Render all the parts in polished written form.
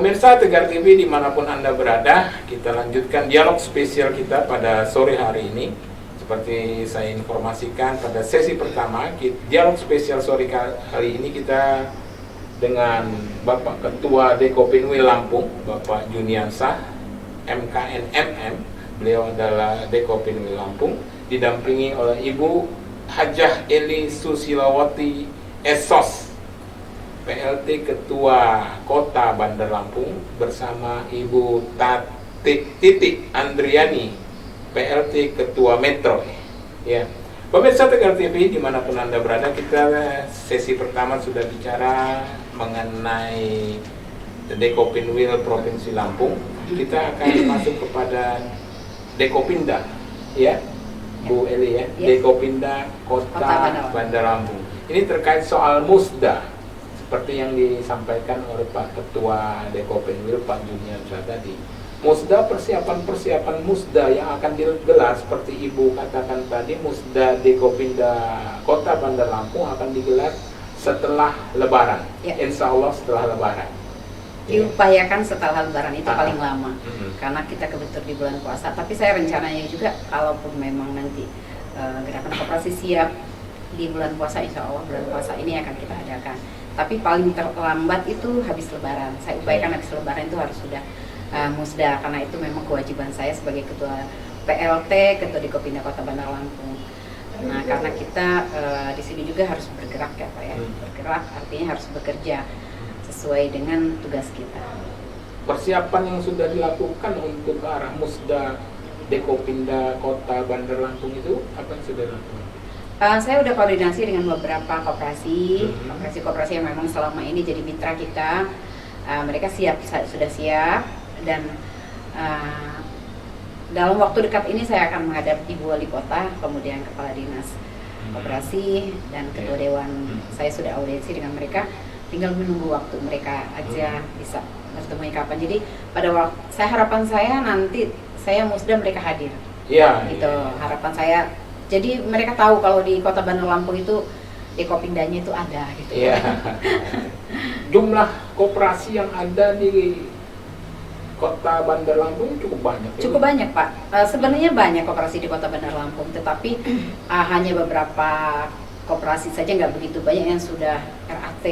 Pemirsa Tegar TV dimanapun Anda berada, kita lanjutkan dialog spesial kita pada sore hari ini. Seperti saya informasikan pada sesi pertama, dialog spesial sore hari ini kita dengan Bapak Ketua Dekopinwil Lampung, Bapak Juniansah, MKNMM. Beliau adalah Dekopinwil Lampung, didampingi oleh Ibu Hajah Eli Susilawati Esos, PLT Ketua Kota Bandar Lampung, bersama Ibu Titi Andriani, PLT Ketua Metro. Ya, pemirsa Tegar TV dimanapun Anda berada, kita sesi pertama sudah bicara mengenai Dekopinwil Provinsi Lampung. Kita akan masuk kepada Dekopinda, ya, Bu Eli ya, Dekopinda Kota Bandar Lampung. Ini terkait soal musda, seperti yang disampaikan oleh Pak Ketua Dekopinwil, Pak Juniansah tadi. Musda, persiapan musda yang akan digelar seperti Ibu katakan tadi, musda Dekopinda Kota Bandar Lampung akan digelar setelah Lebaran, ya. Insya Allah setelah Lebaran. Diupayakan setelah Lebaran itu paling lama, karena kita kebetulan di bulan puasa. Tapi saya rencananya juga, kalaupun memang nanti gerakan koperasi siap di bulan puasa, insya Allah bulan puasa ini akan kita adakan. Tapi paling terlambat itu habis Lebaran. Saya upayakan habis Lebaran itu harus sudah musda, karena itu memang kewajiban saya sebagai Ketua PLT, Ketua Dekopinda Kota Bandar Lampung. Nah, karena kita di sini juga harus bergerak ya Pak ya. Bergerak artinya harus bekerja sesuai dengan tugas kita. Persiapan yang sudah dilakukan untuk ke arah musda Dekopinda Kota Bandar Lampung itu apa yang sudah dilakukan? Saya udah koordinasi dengan beberapa koperasi yang memang selama ini jadi mitra kita. Mereka sudah siap, dan dalam waktu dekat ini saya akan menghadap Ibu Wali Kota, kemudian Kepala Dinas Koperasi dan Ketua Dewan. Saya sudah audiensi dengan mereka, tinggal menunggu waktu mereka aja bisa bertemu kapan. Jadi pada waktu harapan saya nanti saya musda mereka hadir. Iya. Gitu harapan saya. Jadi mereka tahu kalau di Kota Bandar Lampung itu Dekopindanya itu ada gitu. Iya. Jumlah koperasi yang ada di Kota Bandar Lampung cukup banyak. Cukup banyak Pak. Sebenarnya banyak koperasi di Kota Bandar Lampung, tetapi hanya beberapa koperasi saja, nggak begitu banyak yang sudah RAT.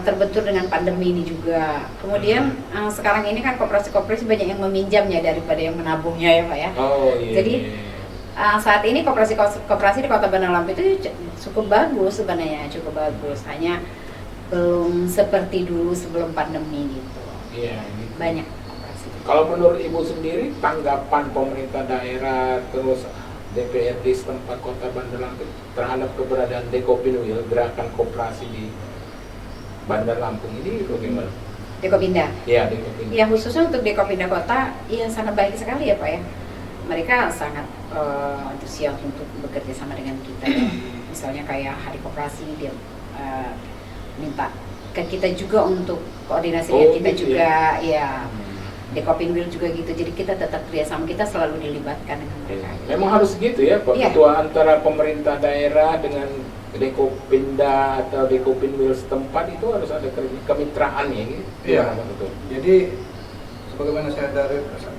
Terbentur dengan pandemi ini juga. Kemudian sekarang ini kan koperasi-koperasi banyak yang meminjamnya daripada yang menabungnya ya Pak ya. Oh iya. Jadi saat ini koperasi di Kota Bandar Lampung itu cukup bagus sebenarnya, cukup bagus. Hanya belum seperti dulu sebelum pandemi gitu. Iya. Gitu. Banyak koperasi. Kalau menurut Ibu sendiri, tanggapan pemerintah daerah terus DPRD setempat Kota Bandar Lampung terhadap keberadaan Dekopinwil, gerakan koperasi di Bandar Lampung ini bagaimana? Dekopinda? Ya, Dekopinda. Ya, khususnya untuk Dekopinda Kota, ya sangat baik sekali ya Pak ya. Mereka sangat antusias untuk bekerja sama dengan kita. Misalnya kayak Hari Koperasi, dia minta ke kita juga untuk koordinasi dengan kita gitu juga, ya. Dekopinwil juga gitu, jadi kita tetap kerjasama, kita selalu dilibatkan dengan mereka. Memang harus gitu ya Pak Ketua, antara pemerintah daerah dengan Dekopinda atau Dekopinwil setempat itu harus ada kemitraan ya gitu. Iya, betul. Jadi sebagaimana saya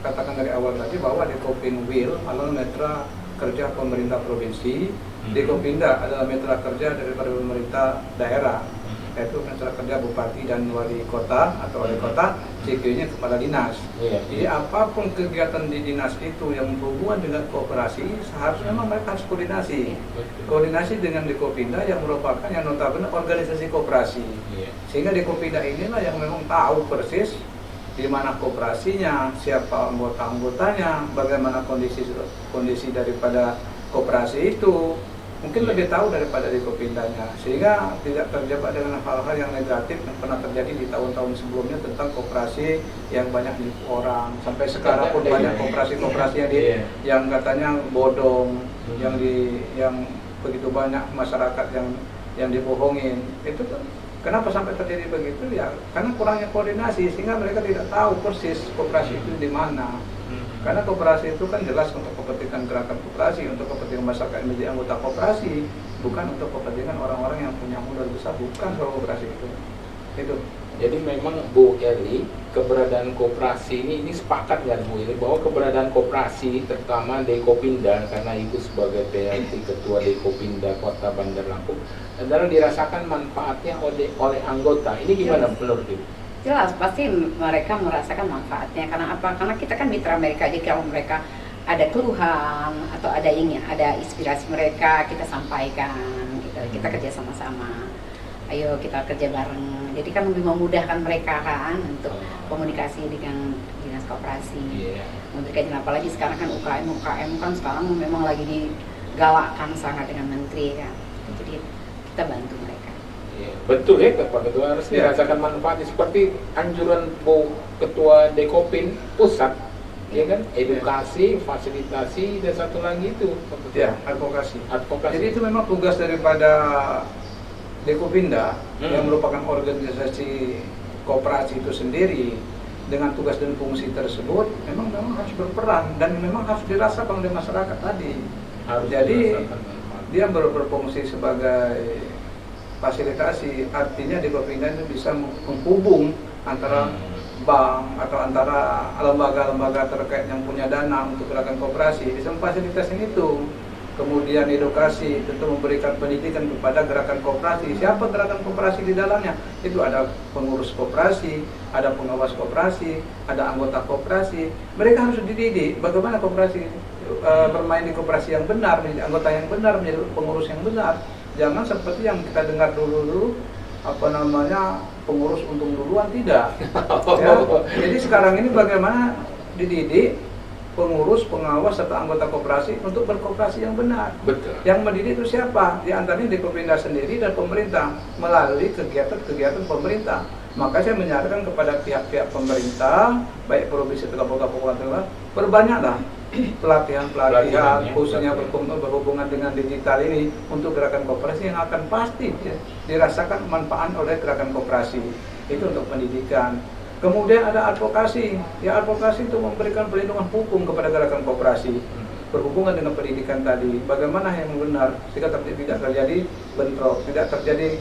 katakan dari awal tadi, bahwa Dekopinwil adalah mitra kerja pemerintah provinsi, Dekopinda adalah mitra kerja daripada pemerintah daerah, yaitu mitra kerja bupati dan wali kota atau wali kota, CQ-nya kepala dinas. Jadi apapun kegiatan di dinas itu yang berhubungan dengan kooperasi, seharusnya memang mereka harus koordinasi. Koordinasi dengan Dekopinda yang merupakan yang notabene organisasi koperasi. Sehingga Dekopinda inilah yang memang tahu persis di mana kooperasinya, siapa anggota-anggotanya, bagaimana kondisi daripada kooperasi itu. Mungkin lebih tahu daripada Dekopindanya, sehingga tidak terjebak dengan hal-hal yang negatif yang pernah terjadi di tahun-tahun sebelumnya tentang koperasi yang banyak ditipu orang. Sampai sekarang pun banyak koperasi-koperasi yang katanya bodong, yang begitu banyak masyarakat yang dibohongin. Itu kenapa sampai terjadi begitu ya? Karena kurangnya koordinasi, sehingga mereka tidak tahu persis koperasi itu di mana. Karena koperasi itu kan jelas untuk kepentingan gerakan koperasi, untuk kepentingan masyarakat yang menjadi anggota koperasi, bukan untuk kepentingan orang-orang yang punya modal besar, bukan soal koperasi itu. Jadi memang Bu Eli, keberadaan koperasi ini sepakat nggak Bu Eli bahwa keberadaan koperasi terutama Dekopinda, karena Ibu sebagai PLT Ketua Dekopinda Kota Bandar Lampung adalah dirasakan manfaatnya oleh anggota. Ini gimana menurut Ibu? Jelas, pasti mereka merasakan manfaatnya. Karena apa? Karena kita kan mitra mereka, jadi kalau mereka ada keluhan atau ada inspirasi mereka, kita sampaikan, kita kerja sama-sama. Ayo kita kerja bareng. Jadi kan lebih memudahkan mereka kan untuk komunikasi dengan dinas koperasi. Memberikan, apalagi sekarang kan UKM kan sekarang memang lagi digalakkan sangat dengan menteri kan. Jadi kita bantu mereka. Betul ya Pak Ketua, harus dirasakan manfaatnya seperti anjuran Bu Ketua Dekopin pusat, ya kan, edukasi, fasilitasi, dan satu lagi itu advokasi. Advokasi. Jadi itu memang tugas daripada Dekopinda yang merupakan organisasi koperasi itu sendiri, dengan tugas dan fungsi tersebut memang harus berperan dan memang harus dirasakan oleh masyarakat tadi. Jadi dia berfungsi sebagai fasilitasi, artinya Dekopinda itu bisa menghubung antara bank atau antara lembaga-lembaga terkait yang punya dana untuk gerakan koperasi, bisa memfasilitasi itu. Kemudian edukasi, tentu memberikan pendidikan kepada gerakan koperasi. Siapa gerakan koperasi di dalamnya? Itu ada pengurus koperasi, ada pengawas koperasi, ada anggota koperasi. Mereka harus dididik bagaimana koperasi bermain di koperasi yang benar, menjadi anggota yang benar, menjadi pengurus yang benar. Jangan seperti yang kita dengar dulu pengurus untung duluan, tidak. Ya. Jadi sekarang ini bagaimana dididik pengurus, pengawas, serta anggota koperasi untuk berkoperasi yang benar. Betul. Yang mendidik itu siapa? Di antaranya Dekopinda sendiri dan pemerintah melalui kegiatan-kegiatan pemerintah. Maka saya menyarankan kepada pihak-pihak pemerintah, baik provinsi atau kabupaten, perbanyaklah pelatihan khususnya berhubungan dengan digital ini untuk gerakan koperasi yang akan pasti dirasakan manfaat oleh gerakan koperasi. Itu untuk pendidikan. Kemudian ada advokasi, advokasi itu memberikan perlindungan hukum kepada gerakan koperasi berhubungan dengan pendidikan tadi. Bagaimana yang benar, jika tidak terjadi bentrok, tidak terjadi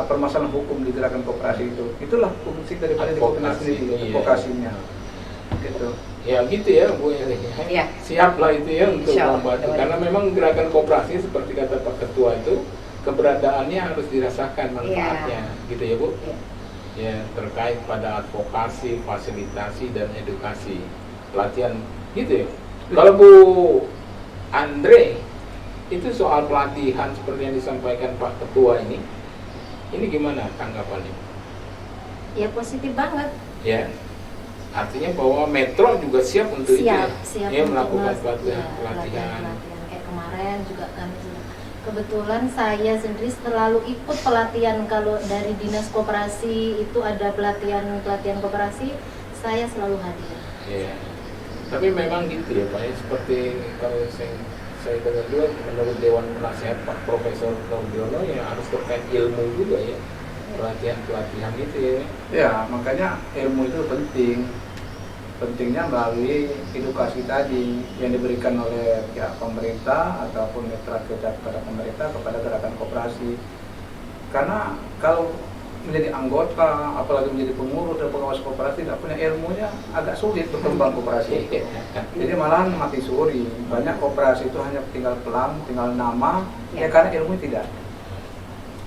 permasalahan hukum di gerakan koperasi itu. Itulah fungsi daripada Dekopinda sendiri, advokasinya. Gitu. Ya gitu ya Bu Eli. Ya. Siaplah itu ya untuk membantu. Betul. Karena memang gerakan koperasi seperti kata Pak Ketua itu keberadaannya harus dirasakan manfaatnya, gitu ya Bu. Ya, terkait pada advokasi, fasilitasi, dan edukasi, pelatihan, gitu ya. Kalau Bu Andre, itu soal pelatihan seperti yang disampaikan Pak Ketua ini gimana tanggapannya? Ya positif banget. Ya, artinya bahwa Metro juga siap untuk itu ya, melakukan pelatihan. Kayak kemarin juga kami sudah. Kebetulan saya sendiri selalu ikut pelatihan, kalau dari dinas koperasi itu ada pelatihan koperasi, saya selalu hadir. Iya. Tapi memang gitu ya Pak ya, seperti kalau saya dengar juga menurut Dewan Penasehat Pak Profesor Nurdiono ya harus terkait ilmu juga ya, pelatihan itu ya. Ya, makanya ilmu itu penting. Pentingnya melalui edukasi tadi yang diberikan oleh pihak pemerintah ataupun mitra kerja kepada pemerintah kepada gerakan koperasi. Karena kalau menjadi anggota, apalagi menjadi pengurus dan pengawas koperasi tidak punya ilmunya, agak sulit berkembang koperasi. Jadi malahan mati suri. Banyak koperasi itu hanya tinggal pelang, tinggal nama, ya karena ilmu tidak.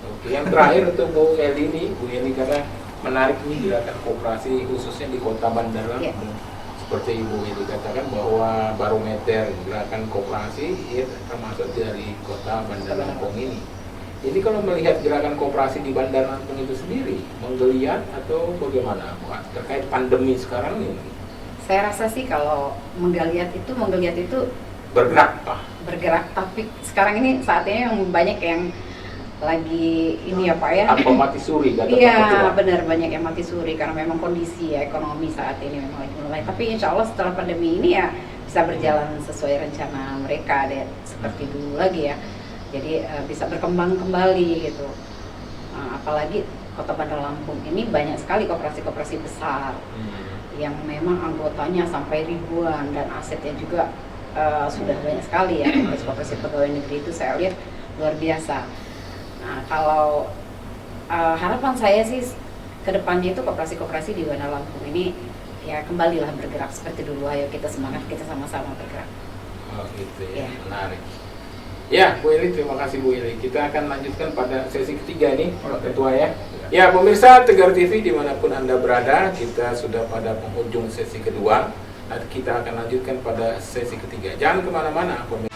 Oke, yang terakhir untuk Bu Eli karena menarik ini gerakan koperasi khususnya di Kota Bandar Lampung. Seperti Ibu Eli katakan bahwa barometer gerakan koperasi ya, termasuk dari Kota Bandar Lampung ini. Jadi kalau melihat gerakan koperasi di Bandar Lampung itu sendiri, menggeliat atau bagaimana terkait pandemi sekarang ini? Saya rasa sih kalau menggeliat itu bergerak Pak. Bergerak, tapi sekarang ini saatnya yang banyak yang lagi ini ya Pak ya. Apa mati suri kata Pak Iya Ketua? benar, banyak yang mati suri karena memang kondisi ya, ekonomi saat ini memang lagi mulai. Tapi insya Allah setelah pandemi ini ya bisa berjalan sesuai rencana mereka deh, seperti dulu lagi ya. Jadi bisa berkembang kembali gitu. Apalagi Kota Bandar Lampung ini banyak sekali koperasi-koperasi besar yang memang anggotanya sampai ribuan dan asetnya juga sudah banyak sekali ya. Koperasi pegawai negeri itu saya lihat luar biasa. Nah, kalau harapan saya sih kedepannya itu koperasi-koperasi di Bandar Lampung ini ya kembalilah bergerak seperti dulu. Ayo kita semangat, kita sama-sama bergerak. Oh gitu ya, Ya. menarik. Ya, Bu Ili, terima kasih Bu Ili. Kita akan lanjutkan pada sesi ketiga ini, Oke. Ketua ya. Ya, pemirsa Tegar TV dimanapun Anda berada, kita sudah pada penghujung sesi kedua. Nanti kita akan lanjutkan pada sesi ketiga. Jangan kemana-mana, pemirsa.